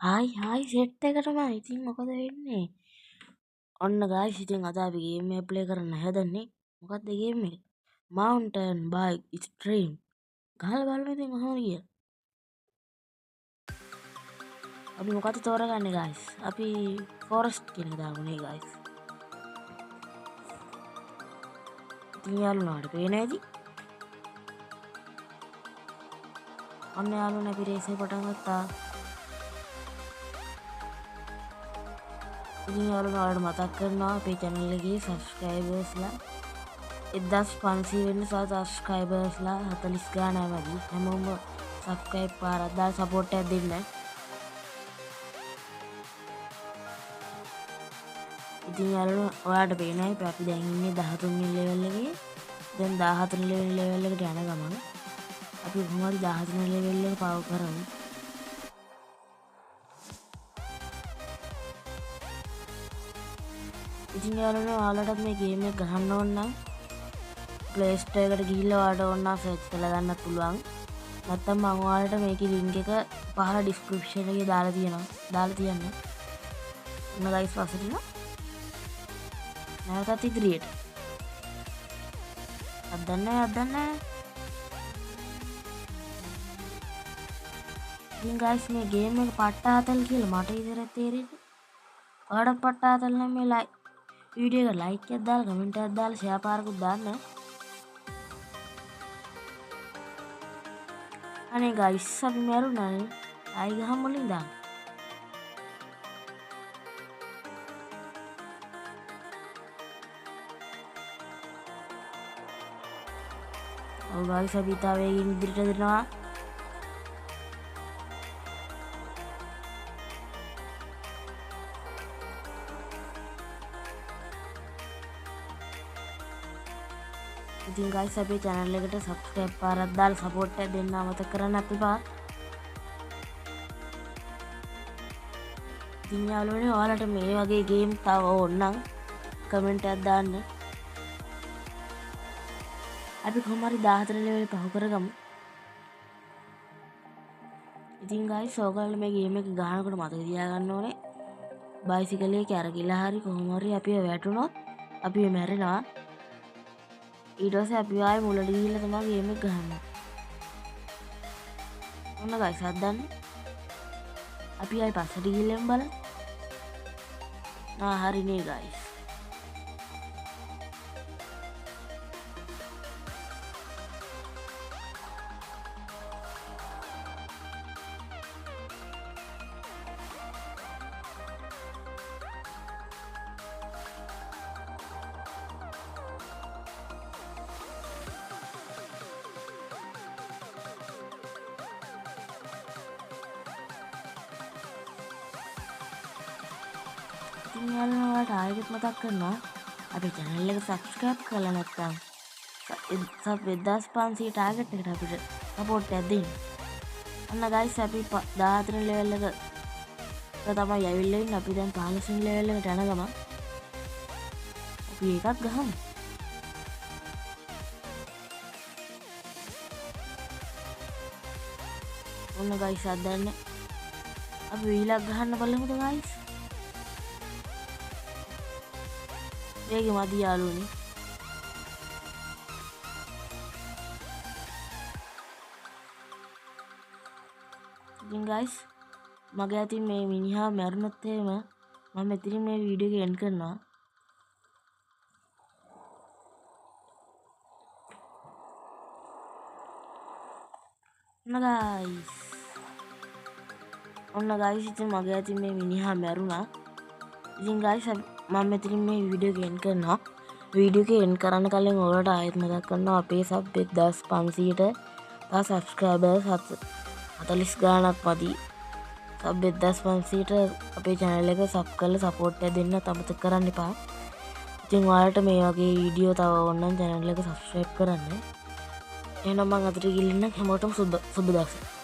Hi set එකටම ඉතින් මොකද වෙන්නේ? ඔන්න ගායිස් ඉතින් අද අපි ගේම් එක ප්ලේ කරන්න හදන්නේ. මොකක්ද ගේම් එක? Mountain Bike Extreme. ගහලා බලමු ඉතින් කොහොමද කියලා. අපි මොකද තෝරගන්නේ ගායිස්? අපි Forest කියන එක දාමු නේ ගායිස්. ඉතින් යාළුවාට පේන්නේ නැති. ඔන්න යාළුවා අපි රේස් එක පටන් ගත්තා. ඉතින් යාළුවාට මතක් කරනවා අපේ channel එකේ subscribersලා 1500 වෙන්න සබස්ක්‍රයිබර්ස්ලා 40 ගානක් වගේ හැමෝම සබ්ස්ක්‍රයිබ් පාරක් දාලා සපෝට් එකක් දෙන්න. ඉතින් යාළුවෝ ඔයාලට පේනයි අපි දැන් ඉන්නේ 13 වෙනි ලෙවල් එකේ. දැන් 14 වෙනි ලෙවල් එකට යන ගමන් අපි කොහොමද 14 වෙනි ලෙවල් එක පව කරමු. ඉතින් යාළුවෝ ඔයාලට මේ ගේම් එක ගහන්න ඕන නම් Play Store එකට ගිහිල්ලා ඔයාලට ඕන නම් සර්ච් කරලා ගන්නත් පුළුවන්. නැත්නම් මම ඔයාලට මේකේ link එක පහළ description එකේ දාලා තියන්න. ඔන්න guys පස්සට නැවතත් ඉදිරියට. අදන්න. ඉතින් guys මේ ගේම් එක පට්ටාතල් කියලා මට ඉතරක් තේරෙන්නේ. ඔයාලට පට්ටාතල් නම් මේ වීඩියෝ එක like එකක් දාලා comment එකක් දාලා share පාරකුත් දාන්න. අනේ guys අපි මරුණානේ. ආයි ගහමු මුලින් දාන්න. ඔව් guys අපි තාම වේගින් ඉදිරියට දෙනවා. ඉතින් guys අපේ channel එකට subscribe පාරක් දාලා support එක දෙන්න අමතක කරන්න එපා. ඉතින් යාළුවනේ ඔයාලට මේ වගේ game තව ඕන නම් comment එකක් දාන්න. අපි කොහොම හරි 14 level පහ කරගමු. ඉතින් guys ඔයගොල්ලෝ මේ game එක ගහනකොට මතක තියාගන්න ඕනේ bicycle එකේ අරගිලා හරි කොහොම හරි අපි වැටුනොත් අපි මැරෙනවා. ඊට පස්සේ අපි ආයේ මුලට ගිහිල්ලා තමයි ගේම් එක ගහන්නේ. ඔන්න guys හදන්න. අපි ආයේ පස්සට ගිහිල්ලා බලමු. හරිනේ guys. ඉතින් යාළුවාට ආයෙත් මතක් කරනවා අපේ channel එක subscribe කරලා නැත්නම් sub 1500 target එකට අපිට support එකක් දෙන්න. අන්න guys අපි 14 level එක තමයි ඇවිල්ලා ඉන්නේ. අපි දැන් 15 වෙනි level එකට යන ගමන් අපි එකක් ගහමු. ඔන්න guys අදන්න අපි වීලක් ගහන්න බලමුද guys. මේක මදි යාළුවනේ. ඉතින් guys මගේ අතින් මේ මිනිහා මැරුණොත් එහෙම මම මෙතනින් මේ වීඩියෝ එක එන්ඩ් කරනවා. ඔන්න guys ඉතින් මගේ අතින් මේ මිනිහා මැරුණා. ඉතින් guys මම මෙතනින් මේ වීඩියෝ එක එන්ඩ් කරනවා. වීඩියෝ එක එන්ඩ් කරන්න කලින් ඔයාලට ආයෙත් මතක් කරනවා අපේ sub 1500ට තව subscribers 40 ගාණක් මදි. sub 1500ට අපේ channel එක sub කරලා support එක දෙන්න අමතක කරන්න එපා. ඉතින් ඔයාලට මේ වගේ වීඩියෝ තව ඕන නම් channel එක subscribe කරන්න. එහෙනම් මම අදට ගිහින් හැමෝටම සුබ දවසක්.